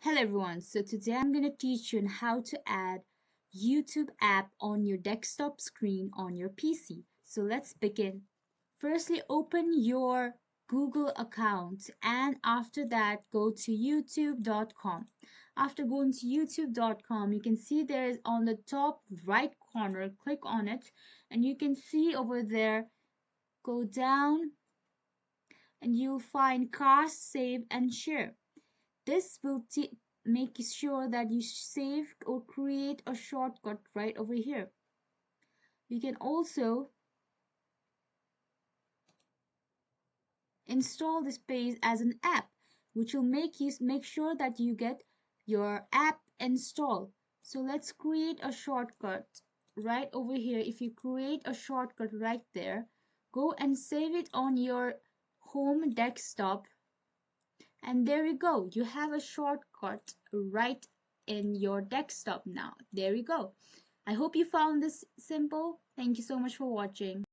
Hello everyone, so today I'm going to teach you on how to add YouTube app on your desktop screen on your PC. So let's begin. Firstly, open your Google account and after that go to youtube.com. After going to youtube.com, you can see there is on the top right corner, click on it and you can see over there, go down and you'll find cast, save and share. This will make sure that you save or create a shortcut right over here. You can also install this page as an app, which will make sure that you get your app installed. So let's create a shortcut right over here. If you create a shortcut right there, go and save it on your home desktop. And there you go. You have a shortcut right in your desktop now. There you go. I hope you found this simple. Thank you so much for watching.